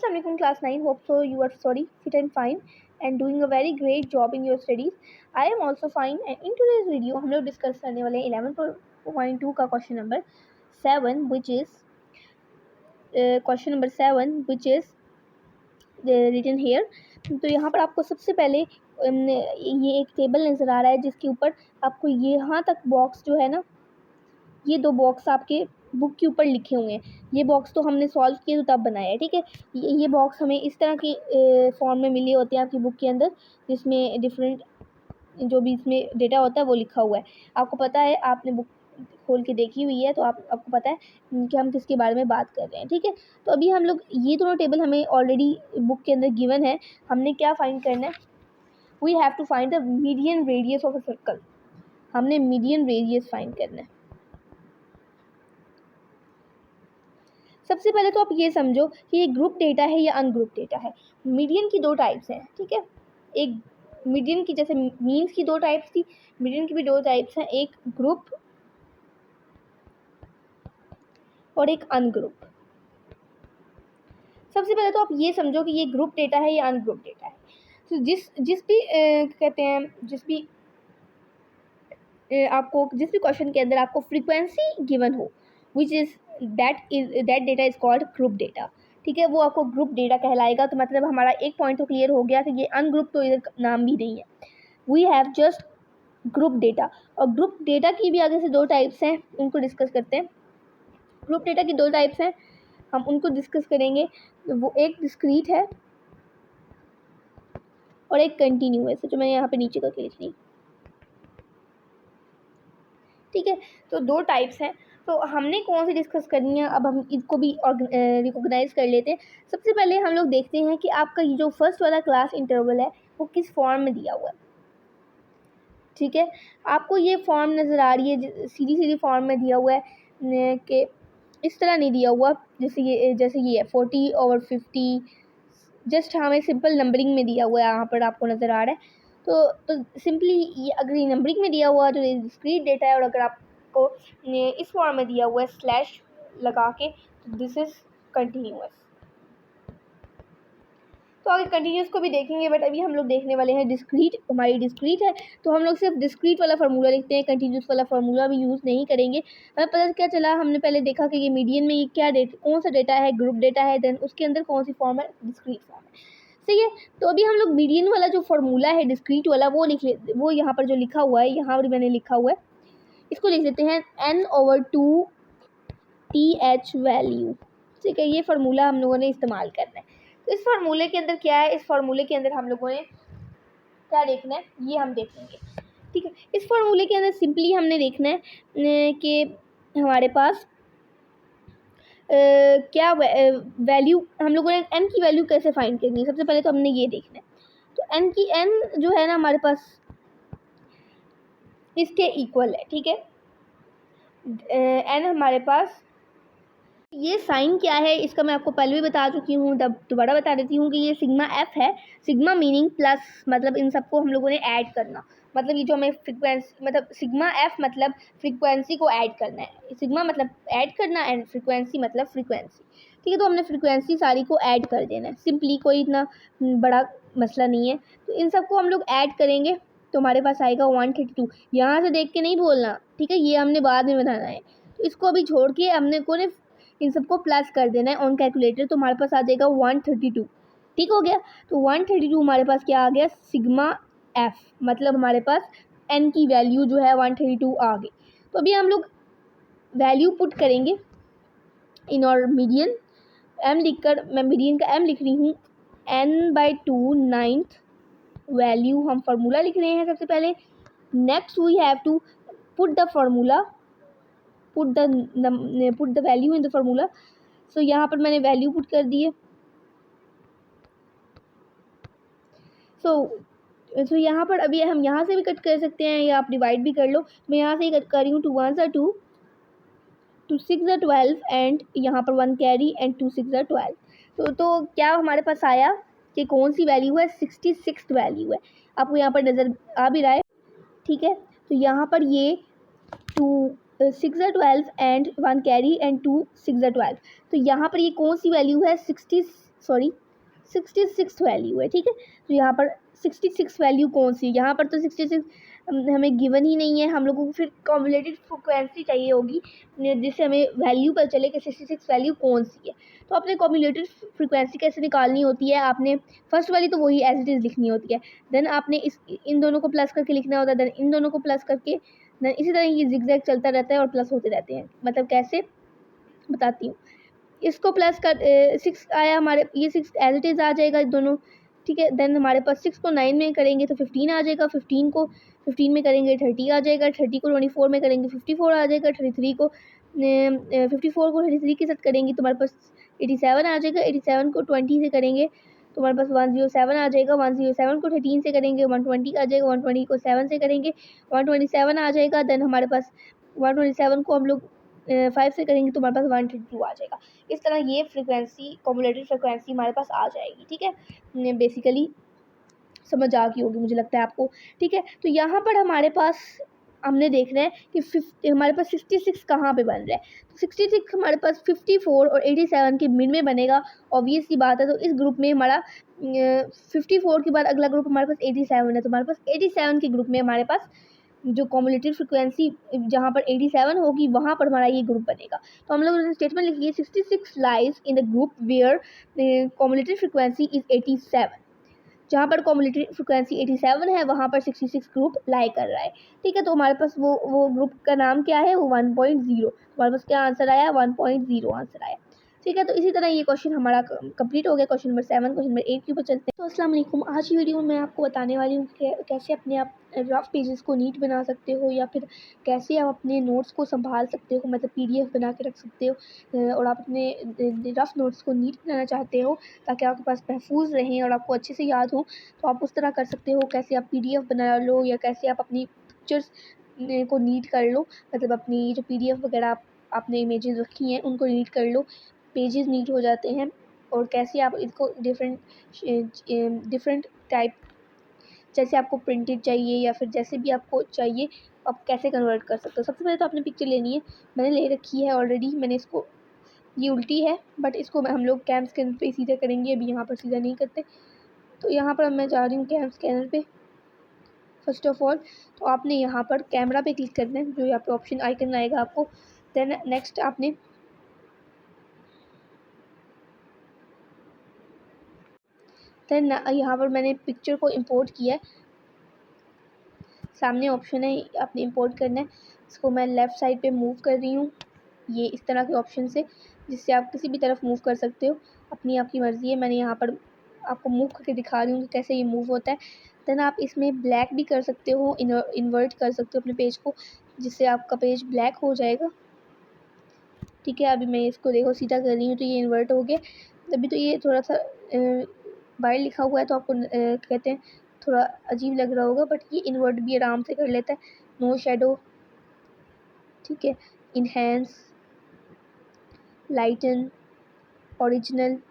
Assalamualaikum class 9. Hope so you are sorry, fit and fine and doing a very great job in your studies. I am also fine and in today's video हम लोग discuss करने वाले हैं 11.2 का question number 7 which is written here. तो यहाँ पर आपको सबसे पहले ये एक टेबल नज़र आ रहा है जिसके ऊपर आपको यहाँ तक बॉक्स जो है ना, ये दो बॉक्स आपके बुक के ऊपर लिखे हुए हैं. ये बॉक्स तो हमने सॉल्व किए तो तब बनाया है, ठीक है. ये बॉक्स हमें इस तरह की फॉर्म में मिले होते हैं आपकी बुक के अंदर, जिसमें डिफरेंट जो भी इसमें डेटा होता है वो लिखा हुआ है. आपको पता है, आपने बुक खोल के देखी हुई है तो आपको पता है कि हम किसके बारे में बात कर रहे हैं, ठीक है. तो अभी हम लोग ये दोनों टेबल हमें ऑलरेडी बुक के अंदर गिवन है. हमने क्या फाइंड करना है? We have to find the median radius of a circle. हमने मीडियन रेडियस फाइंड करना है. सबसे पहले तो आप ये समझो कि ये ग्रुप डेटा है या अनग्रुप डेटा है. मीडियन की दो टाइप्स हैं, ठीक है. एक मीडियन की, जैसे मीन्स की दो टाइप्स थी, मीडियन की भी दो टाइप्स हैं, एक ग्रुप और एक अनग्रुप. सबसे पहले तो आप ये समझो कि ये ग्रुप डेटा है या अनग्रुप डेटा है. तो जिस भी कहते हैं, आपको जिस भी क्वेश्चन के अंदर आपको फ्रीक्वेंसी गिवन हो, which is that data is called group data, ठीक है. वो आपको ग्रुप डेटा कहलाएगा. तो मतलब हमारा एक पॉइंट तो क्लियर हो गया कि ये अनग्रुप तो इधर नाम भी नहीं है. We have just group data. और ग्रुप डेटा की भी आगे से दो टाइप्स हैं, उनको डिस्कस करते हैं. ग्रुप डेटा की दो टाइप्स हैं, हम उनको डिस्कस करेंगे. वो एक डिस्क्रीट है और एक कंटिन्यूअस है, जो मैंने यहाँ पे नीचे करके लिख ली, ठीक है. तो दो टाइप्स हैं. तो हमने कौन सी डिस्कस करनी है, अब हम इनको भी रिकॉग्नाइज कर लेते हैं. सबसे पहले हम लोग देखते हैं कि आपका ये जो फर्स्ट वाला क्लास इंटरवल है वो किस फॉर्म में दिया हुआ है, ठीक है. आपको ये फॉर्म नज़र आ रही है, सीधी फॉर्म में दिया हुआ है कि इस तरह नहीं दिया हुआ जैसे ये है 40/50. जस्ट हमें सिंपल नंबरिंग में दिया हुआ है, यहाँ पर आपको नज़र आ रहा है. तो सिंपली ये अगर ये नंबरिंग में दिया हुआ है तो ये डिस्क्रीट डेटा है, और अगर आपको इस फॉर्म में दिया हुआ है स्लैश लगा के, तो दिस इज़ कंटिन्यूअस. तो आगे कंटिन्यूअस को भी देखेंगे, बट अभी हम लोग देखने वाले हैं डिस्क्रीट. हमारी डिस्क्रीट है तो हम लोग सिर्फ डिस्क्रीट वाला फार्मूला लिखते हैं, कंटिन्यूअस वाला फार्मूला भी यूज़ नहीं करेंगे. हमें पता क्या चला, हमने पहले देखा कि ये मीडियन में ये क्या कौन सा डेटा है, ग्रुप डेटा है, देन उसके अंदर कौन सी फॉर्म है, डिस्क्रीट फॉर्म है, सही है. तो अभी हम लोग मीडियन वाला जो फार्मूला है डिस्क्रीट वाला वो लिख लेते. वो यहाँ पर जो लिखा हुआ है, यहाँ पर मैंने लिखा हुआ है, इसको लिख लेते हैं n/2 TH वैल्यू, ठीक है. ये फार्मूला हम लोगों ने इस्तेमाल करना है. तो इस फार्मूले के अंदर क्या है, इस फार्मूले के अंदर हम लोगों ने क्या देखना है ये हम देखेंगे, ठीक है. इस फार्मूले के अंदर सिंपली हमने देखना है कि हमारे पास क्या वैल्यू, हम लोगों ने n की वैल्यू कैसे फाइंड करनी है. सबसे पहले तो हमने ये देखना है. तो n जो है ना हमारे पास इसके इक्वल है, ठीक है. n हमारे पास, ये साइन क्या है इसका मैं आपको पहले भी बता चुकी हूँ, तब दोबारा बता देती हूँ कि ये सिग्मा एफ है. सिग्मा मीनिंग प्लस, मतलब इन सबको हम लोगों ने ऐड करना, मतलब ये जो हमें फ्रीक्वेंसी, मतलब सिग्मा एफ मतलब फ्रीक्वेंसी को ऐड करना है. सिग्मा मतलब ऐड करना एंड फ्रीक्वेंसी मतलब फ्रीक्वेंसी, ठीक है. तो हमने फ्रीक्वेंसी सारी को ऐड कर देना है. सिंपली कोई इतना बड़ा मसला नहीं है. तो इन सबको हम लोग ऐड करेंगे तो हमारे पास आएगा 132. यहाँ से देख के नहीं बोलना, ठीक है, ये हमने बाद में बनाना है. तो इसको अभी छोड़ के हमने को ने इन सबको प्लस कर देना है ऑन कैलकुलेटर, तो हमारे पास आ जाएगा 132, ठीक हो गया. तो 132 हमारे पास क्या आ गया, सिग्मा एफ, मतलब हमारे पास n की वैल्यू जो है 132 आ गई. तो अभी हम लोग वैल्यू पुट करेंगे इन और मीडियन. m लिखकर, मैं मीडियन का m लिख रही हूँ, n/2 9th वैल्यू हम फार्मूला लिख रहे हैं सबसे पहले. Next we have to put the formula, put the value in the formula. So यहाँ पर मैंने वैल्यू पुट कर दी है. so यहाँ पर अभी हम यहाँ से भी कट कर सकते हैं या आप डिवाइड भी कर लो. मैं यहाँ से ही कट कर रही हूँ. 2 1s are 2, 2 6s are 12 and यहाँ पर 1 कैरी एंड 2 6s are 12. तो क्या हमारे पास आया कि कौन सी वैल्यू है, 66 वैल्यू है. आपको यहाँ पर नज़र आ भी रहा है, ठीक है. तो यहाँ पर ये 2 6 are 12 and 1 carry and 2 6 are 12. तो यहाँ पर ये कौन सी वैल्यू है, सॉरी 66 वैल्यू है, ठीक है। तो यहाँ पर 66 वैल्यू कौन सी है, यहाँ पर तो 66 हमें गिवन ही नहीं है, हम लोगों को फिर कॉम्युलेटेड फ्रिक्वेंसी चाहिए होगी जिससे हमें वैल्यू पता चले कि 66 वैल्यू कौन सी है। तो आपने कॉम्युलेटेड फ्रिक्वेंसी कैसे निकालनी होती है, आपने फर्स्ट वाली तो वही एज इट इज़ लिखनी होती है, देन आपने इन दोनों को प्लस करके लिखना होता है, देन इन दोनों को प्लस करके, देन इसी तरह ये जिगजैग चलता रहता है और प्लस होते रहते हैं। मतलब कैसे बताती हूँ, इसको प्लस कर 6 आया हमारे, ये 6 एज इट इज़ आ जाएगा दोनों, ठीक है। देन हमारे पास 6 को 9 में करेंगे तो 15 आ जाएगा, 15 को 15 में करेंगे 30 आ जाएगा, 30 को 24 में करेंगे 54 आ जाएगा, 33 को 54 को 33 के साथ करेंगे तो हमारे पास 87 आ जाएगा, 87 को 20 से करेंगे तो हमारे पास 107 आ जाएगा, 107 को 13 से करेंगे 120 आ जाएगा, 120 को 7 से करेंगे 127 आ जाएगा। देन हमारे पास 127 को हम लोग 5 से करेंगे तो हमारे पास 132 आ जाएगा। इस तरह ये फ्रिक्वेंसी कॉम्युलेटेड फ्रिक्वेंसी हमारे पास आ जाएगी, ठीक है। बेसिकली समझ आ गई होगी मुझे लगता है आपको, ठीक है। तो यहाँ पर हमारे पास हमने देखना है कि हमारे पास 66 कहाँ पे बन रहा है। तो 66 हमारे पास 54 और 87 के मिड में बनेगा, ऑब्वियस सी बात है। तो इस ग्रुप में हमारा 54 के बाद अगला ग्रुप हमारे पास 87 है, तो हमारे पास 87 के ग्रुप में हमारे पास जो कॉम्युलेटिव फ्रिक्वेंसी जहाँ पर 87 होगी वहाँ पर हमारा ये ग्रुप बनेगा। तो हम लोग स्टेटमेंट लिखिए 66 lies in the group where cumulative frequency is 87। जहाँ पर कॉम्युलेटिव फ्रिक्वेंसी 87 है वहाँ पर 66 ग्रुप लाई कर रहा है, ठीक है। तो हमारे पास वो ग्रुप का नाम क्या है, वो 1.0। हमारे पास क्या आंसर आया, 1.0 आंसर आया, ठीक है। तो इसी तरह ये क्वेश्चन हमारा कंप्लीट हो गया। क्वेश्चन नंबर 7, क्वेश्चन नंबर 8 के ऊपर चलते हैं। तो अस्सलाम वालेकुम, आज की वीडियो में मैं आपको बताने वाली हूँ कि कैसे अपने आप रफ पेजेस को नीट बना सकते हो, या फिर कैसे आप अपने नोट्स को संभाल सकते हो, मतलब PDF बना के रख सकते हो, और आप अपने रफ नोट्स को नीट बनाना चाहते हो ताकि आपके पास महफूज रहें और आपको अच्छे से याद हो, तो आप उस तरह कर सकते हो। कैसे आप PDF बना लो, या कैसे आप अपनी पिक्चर्स को नीट कर लो, मतलब अपनी जो PDF वगैरह आपने इमेजेस रखी हैं उनको नीट कर लो, पेजेस नीट हो जाते हैं। और कैसे आप इसको डिफरेंट टाइप, जैसे आपको प्रिंटेड चाहिए या फिर जैसे भी आपको चाहिए, आप कैसे कन्वर्ट कर सकते हो। सबसे पहले तो आपने पिक्चर लेनी है, मैंने ले रखी है ऑलरेडी, मैंने इसको, ये उल्टी है बट इसको हम लोग कैम स्कैनर पे सीधा करेंगे, अभी यहाँ पर सीधा नहीं करते। तो यहाँ पर मैं जा रही हूँ कैम स्कैनर पे। फर्स्ट ऑफ ऑल तो आपने यहाँ पर कैमरा पे क्लिक करना है, जो यहाँ पे ऑप्शन आइकन आएगा आपको। देन नेक्स्ट आपने यहाँ पर मैंने पिक्चर को इंपोर्ट किया है, सामने ऑप्शन है आपने इंपोर्ट करना है। इसको मैं लेफ़्ट साइड पे मूव कर रही हूँ, ये इस तरह के ऑप्शन से, जिससे आप किसी भी तरफ मूव कर सकते हो, अपनी आपकी मर्ज़ी है। मैंने यहाँ पर आपको मूव करके दिखा रही हूँ कि कैसे ये मूव होता है। देन आप इसमें ब्लैक भी कर सकते हो, इन्वर्ट कर सकते हो अपने पेज को, जिससे आपका पेज ब्लैक हो जाएगा, ठीक है। अभी मैं इसको देखो सीधा कर रही हूँ तो ये इन्वर्ट हो गया। अभी तो ये थोड़ा सा बाहर लिखा हुआ है तो आपको कहते हैं थोड़ा अजीब लग रहा होगा, बट ये इन्वर्ट भी आराम से कर लेता है। नो शेडो, ठीक है, इन्हेंस, लाइटन, ओरिजिनल।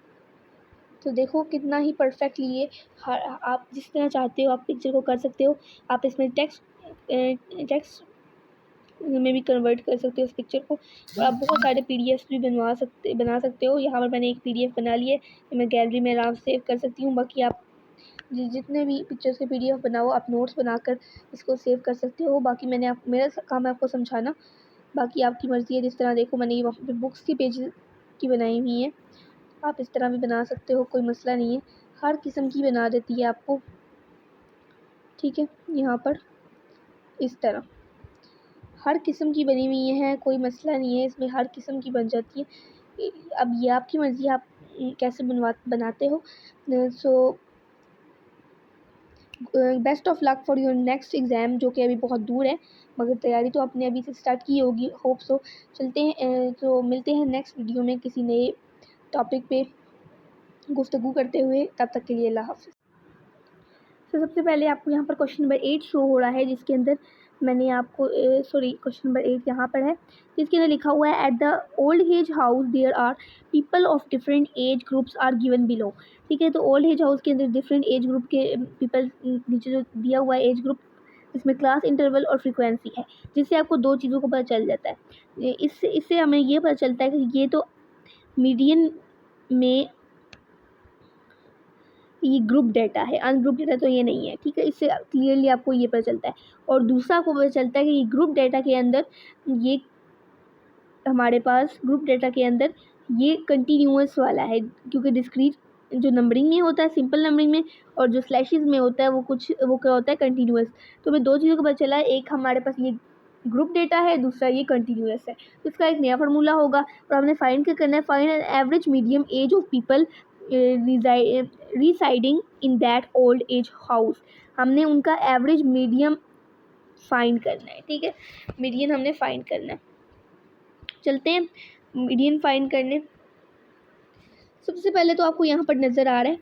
तो देखो कितना ही परफेक्टली ये आप जिस तरह चाहते हो आप पिक्चर को कर सकते हो। आप इसमें टेक्स्ट में भी कन्वर्ट कर सकते हो इस पिक्चर को, और आप बहुत सारे PDFs भी बना सकते हो। यहाँ पर मैंने एक PDF बना ली है, मैं गैलरी में आराम से सेव कर सकती हूँ। बाकी आप जितने भी पिक्चर्स के PDF बनाओ, आप नोट्स बनाकर इसको सेव कर सकते हो। बाकी मेरा काम है आपको समझाना, बाकी आपकी मर्ज़ी है जिस तरह। देखो मैंने ये वहाँ पे बुक्स की पेज की बनाई हुई है, आप इस तरह भी बना सकते हो, कोई मसला नहीं है। हर किस्म की बना देती है आपको, ठीक है। यहाँ पर इस तरह हर किस्म की बनी हुई है, कोई मसला नहीं है, इसमें हर किस्म की बन जाती है। अब ये आपकी मर्ज़ी, आप कैसे बनाते हो। So best of luck for your next exam, जो कि अभी बहुत दूर है, मगर तैयारी तो आपने अभी से स्टार्ट की होगी, होप सो। चलते हैं, तो मिलते हैं नेक्स्ट वीडियो में किसी नए टॉपिक पे गुफ्तगू करते हुए। तब तक के लिए अल्लाह हाफ़िज़। तो सबसे पहले आपको यहाँ पर क्वेश्चन नंबर 8 शो हो रहा है, जिसके अंदर मैंने आपको क्वेश्चन नंबर 8 यहाँ पर है, जिसके अंदर लिखा हुआ है at the old age house there are people of different age groups are given below, ठीक है। तो ओल्ड एज हाउस के अंदर डिफरेंट एज ग्रुप के पीपल, नीचे जो दिया हुआ है एज ग्रुप, इसमें क्लास इंटरवल और फ्रीक्वेंसी है, जिससे आपको दो चीज़ों को पता चल जाता है। इससे हमें ये पता चलता है कि ये तो मीडियन में ये ग्रुप डाटा है, अनग्रुप डाटा तो ये नहीं है, ठीक है। इससे क्लियरली आपको ये पता चलता है। और दूसरा आपको पता चलता है कि ये ग्रुप डाटा के अंदर ये हमारे पास ग्रुप डाटा के अंदर ये कंटिन्यूअस वाला है, क्योंकि डिस्क्रीट जो नंबरिंग में होता है, सिंपल नंबरिंग में, और जो स्लैशेस में होता है वो क्या होता है, कंटिन्यूअस। तो हमें दो चीज़ों का पता चला है, एक हमारे पास ये ग्रुप डेटा है, दूसरा ये कंटिन्यूअस है। तो इसका एक नया फार्मूला होगा और हमने फाइंड क्या करना है, find an average medium age of people residing in that old age house. हमने उनका एवरेज मीडियम फाइंड करना है, ठीक है। मीडियन हमने फाइंड करना है, चलते हैं मीडियन फाइंड करने। सबसे पहले तो आपको यहाँ पर नज़र आ रहा है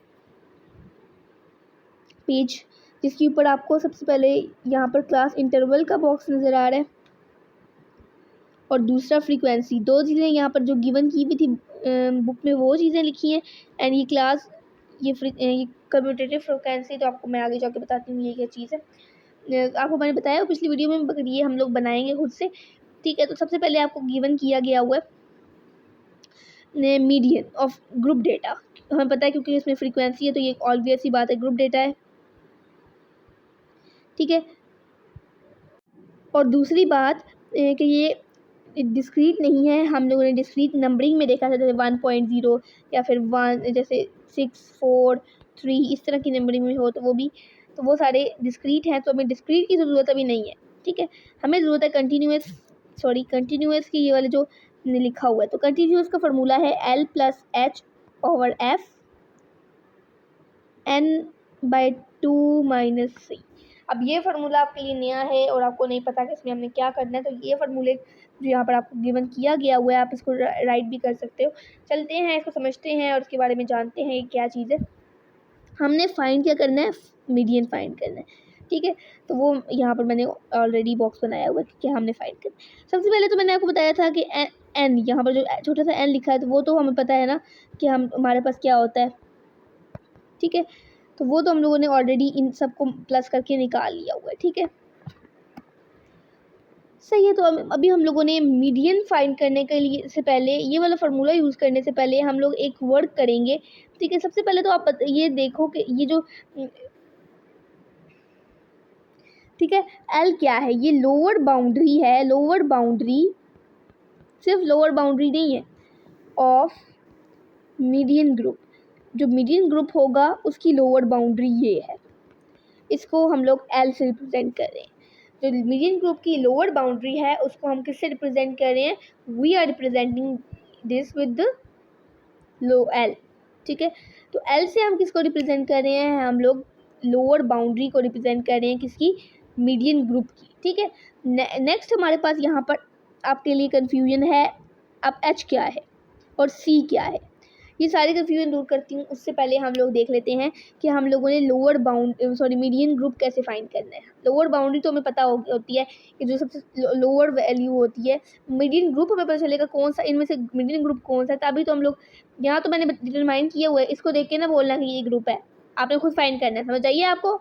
पेज, जिसके ऊपर आपको सबसे पहले यहाँ पर क्लास इंटरवल का बॉक्स नज़र आ रहा है और दूसरा फ्रीक्वेंसी। दो चीज़ें यहाँ पर जो गिवन की हुई थी बुक में वो चीज़ें लिखी हैं। एंड ये क्लास ये कम्यूटेटिव फ्रीक्वेंसी तो आपको मैं आगे जाके बताती हूँ ये क्या चीज़ है। आपको मैंने बताया पिछली वीडियो में, मगर ये हम लोग बनाएंगे खुद से, ठीक है। तो सबसे पहले आपको गिवन किया गया हुआ है मीडियन ऑफ ग्रुप डेटा। हमें पता है क्योंकि इसमें फ्रीक्वेंसी है तो ये ऑब्वियस सी बात है, ग्रुप डेटा है, ठीक है। और दूसरी बात कि ये डिस्क्रीट नहीं है, हम लोगों ने डिस्क्रीट नंबरिंग में देखा था, जैसे 1.0 या फिर 1 जैसे 6 4 3 इस तरह की नंबरिंग में हो, तो वो भी तो वो सारे डिस्क्रीट हैं, तो हमें डिस्क्रीट की ज़रूरत अभी नहीं है, ठीक है। हमें ज़रूरत है कंटिन्यूअस की, ये वाले जो लिखा हुआ है। तो कंटिन्यूअस का फार्मूला है L+H/F n/2 - c। अब ये फार्मूला आपके लिए नया है और आपको नहीं पता कि इसमें हमने क्या करना है, तो ये फार्मूले जो यहाँ पर आपको गिवन किया गया हुआ है, आप इसको राइट भी कर सकते हो। चलते हैं इसको समझते हैं और उसके बारे में जानते हैं ये क्या चीज़ है। हमने फाइंड क्या करना है, मीडियन फाइंड करना है, ठीक है। तो वो यहाँ पर मैंने ऑलरेडी बॉक्स बनाया हुआ है कि क्या हमने फाइंड करना है। सबसे पहले तो मैंने आपको बताया था कि एन, यहाँ पर जो छोटा सा एन लिखा है, तो वो तो हमें पता है ना कि हमारे पास क्या होता है, ठीक है। तो वो तो हम लोगों ने ऑलरेडी इन सबको प्लस करके निकाल लिया हुआ है, ठीक है, सही है। तो अभी हम लोगों ने मीडियन फाइंड करने के लिए से पहले ये वाला फार्मूला यूज़ करने से पहले हम लोग एक वर्क करेंगे, ठीक है। सबसे पहले तो आप ये देखो कि ये जो ठीक है एल क्या है, ये लोअर बाउंड्री है, लोअर बाउंड्री, सिर्फ लोअर बाउंड्री नहीं है ऑफ मीडियन ग्रुप। जो मीडियन ग्रुप होगा उसकी लोअर बाउंड्री ये है, इसको हम लोग एल से रिप्रेजेंट कर रहे हैं। जो मीडियन ग्रुप की लोअर बाउंड्री है उसको हम किससे रिप्रेजेंट कर रहे हैं, we are representing this with low L, ठीक है। तो एल से हम किसको रिप्रेजेंट कर रहे हैं, हम लोग लोअर बाउंड्री को रिप्रेजेंट कर रहे हैं, किसकी, मीडियन ग्रुप की, ठीक है। नेक्स्ट हमारे पास यहाँ पर आपके लिए कन्फ्यूजन है, अब एच क्या है और सी क्या है, ये सारी कन्फ्यूजन दूर करती हूँ। उससे पहले हम लोग देख लेते हैं कि हम लोगों ने मीडियन ग्रुप कैसे फाइंड करना है। लोअर बाउंड्री तो हमें पता होती है कि जो सबसे लोअर वैल्यू होती है, मीडियन ग्रुप हमें पता चलेगा कौन सा इनमें से मीडियन ग्रुप कौन सा है, तभी तो हम लोग यहाँ तो मैंने डिटरमाइन किया हुआ है, इसको देख के ना बोलना कि ये ग्रुप है, आपने खुद फाइंड करना है, समझ आइए आपको।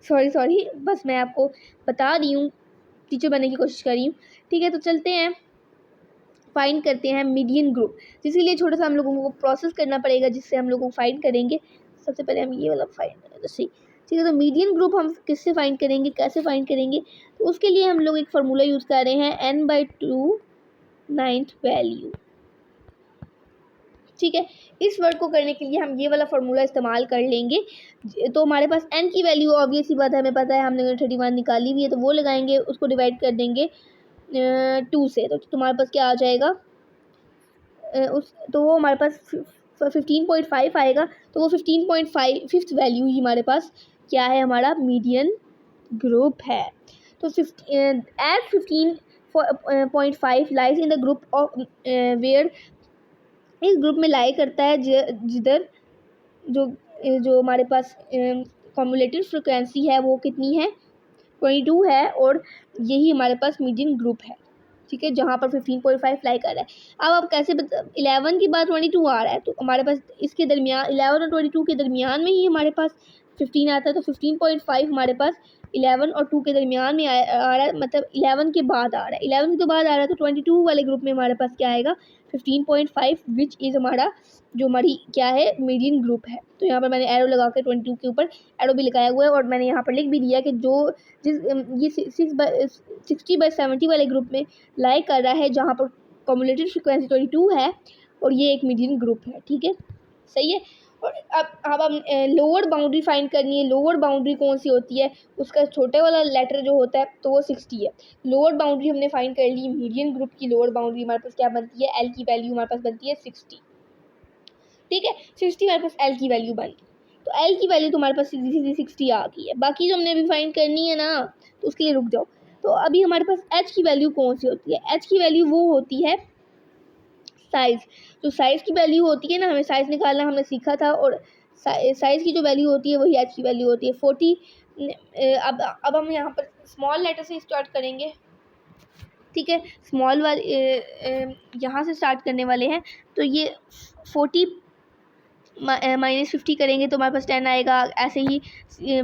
सॉरी, बस मैं आपको बता रही हूँ, टीचर बनने की कोशिश कर रही हूँ, ठीक है। तो चलते हैं फाइंड करते हैं मीडियन ग्रुप, जिसके लिए छोटा सा हम लोगों को प्रोसेस करना पड़ेगा, जिससे हम लोग फाइंड करेंगे। सबसे पहले हम ये वाला फाइंड करेंगे, ठीक है। तो मीडियन ग्रुप हम किससे फाइंड करेंगे, कैसे फाइंड करेंगे, तो उसके लिए हम लोग एक फार्मूला यूज़ कर रहे हैं n/2 9th वैल्यू, ठीक है। इस वर्क को करने के लिए हम ये वाला फार्मूला इस्तेमाल कर लेंगे। तो हमारे पास n की वैल्यू ऑब्वियस ही बात है, हमें पता है, हमने 31 निकाली हुई है, तो वो लगाएंगे, उसको डिवाइड कर देंगे 2 से, तो तुम्हारे पास क्या आ जाएगा, तो वो हमारे पास 15.5 आएगा। तो वो 15.5 फिफ्थ वैल्यू ही हमारे पास क्या है, हमारा मीडियन ग्रुप है। तो at 15.5 lies in the group of where, इस ग्रुप में लाई करता है जिधर जो हमारे पास कम्युलेटिव फ्रिक्वेंसी है वो कितनी है, 22 है, और यही हमारे पास मीडियन ग्रुप है, ठीक है, जहाँ पर 15.5 लाई कर रहा है। अब आप कैसे 11 की बात 22 आ रहा है, तो हमारे पास इसके दरमियान 11 और 22 के दरमियान में ही हमारे पास 15 आता है, तो 15.5 हमारे पास 11 और 2 के दरमियान में आ रहा है, मतलब 11 के बाद आ रहा है, 11 के तो बाद आ रहा है, तो 22 वाले ग्रुप में हमारे पास क्या आएगा 15.5, विच इज़ हमारा जो हमारी क्या है मीडियन ग्रुप है। तो यहाँ पर मैंने एरो लगा के 22 के ऊपर एरो भी लगाया हुआ है, और मैंने यहाँ पर लिख भी दिया कि जो ये 60/70 वाले ग्रुप में लाइक कर रहा है, जहाँ पर कम्युलेटिव फ्रिक्वेंसी 22 है और ये एक मीडियन ग्रुप है। ठीक है, सही है। और अब हम लोअर बाउंड्री फाइंड करनी है। लोअर बाउंड्री कौन सी होती है, उसका छोटे वाला लेटर जो होता है तो वो 60 है। लोअर बाउंड्री हमने फाइंड कर ली, मीडियन ग्रुप की लोअर बाउंड्री हमारे पास क्या बनती है, एल की वैल्यू हमारे पास बनती है 60। ठीक है, 60 हमारे पास एल की वैल्यू बन गई, तो एल की वैल्यू तो हमारे पास सीधी सीधी 60 आ गई है। बाकी जो हमने अभी फाइंड करनी है ना, तो उसके लिए रुक जाओ। तो अभी हमारे पास एच की वैल्यू कौन सी होती है, एच की वैल्यू वो होती है साइज़। जो साइज़ की वैल्यू होती है ना, हमें साइज़ निकालना हमने सीखा था, और साइज़ की जो वैल्यू होती है वही एच की वैल्यू होती है 40। अब हम यहाँ पर स्मॉल लेटर से स्टार्ट करेंगे। ठीक है, स्मॉल वाले यहाँ से स्टार्ट करने वाले हैं, तो ये 40 -50 करेंगे तो हमारे पास 10 आएगा। ऐसे ही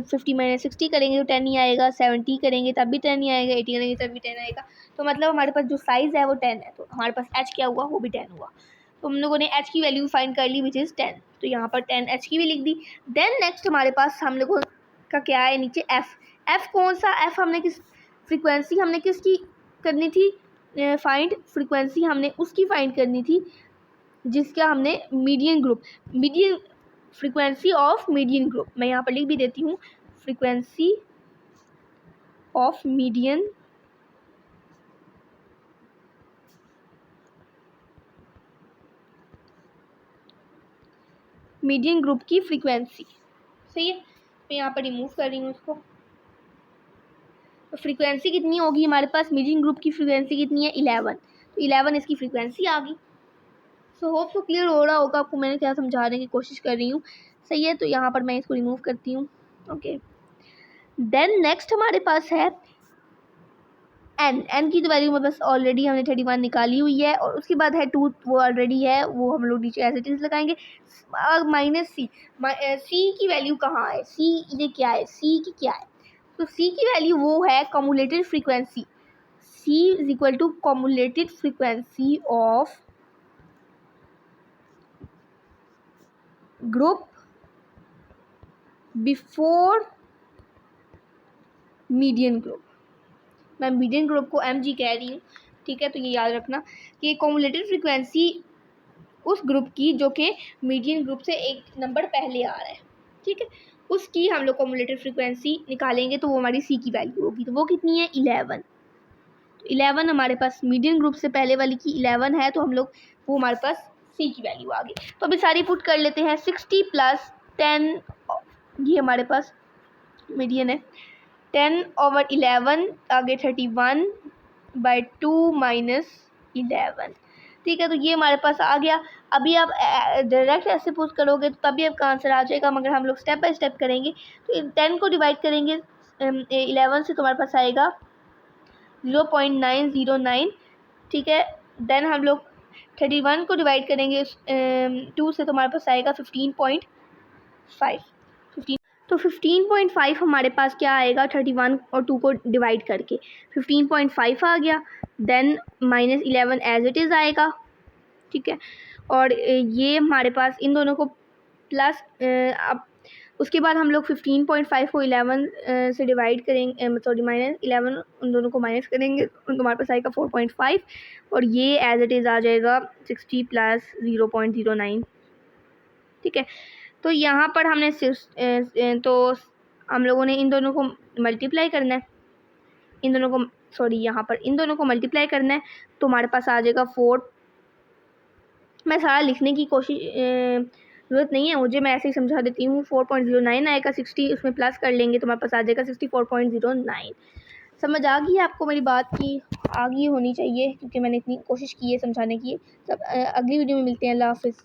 50 - 60 करेंगे तो 10 ही आएगा, 70 करेंगे तब भी 10 ही आएगा, 80 करेंगे तब भी 10 आएगा। तो मतलब हमारे पास जो साइज़ है वो 10 है, तो हमारे पास एच क्या हुआ, वो भी 10 हुआ। तो हम लोगों ने एच की वैल्यू फाइंड कर ली, विच इज़ 10। तो यहाँ पर 10 एच की भी लिख दी। देन नेक्स्ट हमारे पास हम लोगों का क्या है नीचे, एफ़। एफ़ कौन सा, एफ़ हमने किस फ्रिक्वेंसी हमने किसकी करनी थी फाइंड, फ्रिक्वेंसी हमने उसकी फाइंड करनी थी जिसका हमने median group, median frequency of median group, मैं यहाँ पर लिख भी देती हूँ, फ्रीक्वेंसी ऑफ मीडियन ग्रुप की फ्रीक्वेंसी। सही है, मैं यहाँ पर रिमूव कर रही हूँ उसको। तो फ्रीक्वेंसी कितनी होगी हमारे पास, मीडियन ग्रुप की फ्रीक्वेंसी कितनी है 11, तो 11 इसकी फ्रीक्वेंसी आ गई। सो होप सो क्लियर हो रहा होगा आपको, मैंने क्या समझाने की कोशिश कर रही हूँ। सही है, तो यहाँ पर मैं इसको रिमूव करती हूँ। ओके, देन नेक्स्ट हमारे पास है एन की तो वैल्यू में बस ऑलरेडी हमने 31 निकाली हुई है, और उसके बाद है 2, वो ऑलरेडी है, वो हम लोग नीचे एज इट इज़ लगाएंगे। माइनस सी, सी की वैल्यू कहाँ है, सी ये क्या है, सी की क्या है, तो सी की वैल्यू वो है cumulated frequency. C is equal to cumulated frequency of group before median group. मैं मीडियन ग्रुप को एम जी कह रही हूँ। ठीक है, तो ये याद रखना कि कम्युलेटेड फ्रीक्वेंसी उस ग्रुप की जो कि मीडियन ग्रुप से एक नंबर पहले आ रहा है। ठीक है, उसकी हम लोग कम्युलेटेड फ्रीक्वेंसी निकालेंगे, तो वो हमारी सी की वैल्यू होगी। तो वो कितनी है 11। तो 11 हमारे पास मीडियन ग्रुप से पहले वाली की 11 है, तो हम लोग वो हमारे पास सी की वैल्यू आ गई। तो अभी सारी पुट कर लेते हैं। 60 + 10, ये हमारे पास मीडियन है। 10/11 आगे 31/2 - 11। ठीक है, तो ये हमारे पास आ गया। अभी आप डायरेक्ट ऐसे पुट करोगे तो तभी आपका आंसर आ जाएगा, मगर हम लोग स्टेप बाय स्टेप करेंगे। तो 10 को डिवाइड करेंगे 11 से, तो हमारे पास आएगा 0.909। ठीक है, देन हम लोग 31 को डिवाइड करेंगे 2 से, तो हमारे पास आएगा 15.5। तो 15.5 हमारे पास क्या आएगा 31 और 2 को डिवाइड करके 15.5 आ गया। देन -11 एज इट इज़ आएगा। ठीक है, और ये हमारे पास इन दोनों को प्लस, अब उसके बाद हम लोग 15.5 को 11 से डिवाइड करेंगे, सॉरी -11 उन दोनों को माइनस करेंगे, तो हमारे पास आएगा 4.5, और ये एज इट इज़ आ जाएगा 60 + 0.09। ठीक है, तो यहाँ पर हमने तो हम लोगों ने इन दोनों को मल्टीप्लाई करना है, इन दोनों को, सॉरी यहाँ पर इन दोनों को मल्टीप्लाई करना है, तो हमारे पास आ जाएगा 4। मैं सारा लिखने की कोशिश ज़रूरत नहीं है मुझे, मैं ऐसे ही समझा देती हूँ। 4.09 आएगा, 60 उसमें प्लस कर लेंगे तो हमारे पास आ जाएगा 64.09। समझ आ गई आपको मेरी बात की, आ गई होनी चाहिए, क्योंकि मैंने इतनी कोशिश की है समझाने की। सब अगली वीडियो में मिलते हैं। अल्लाह हाफ़िज़।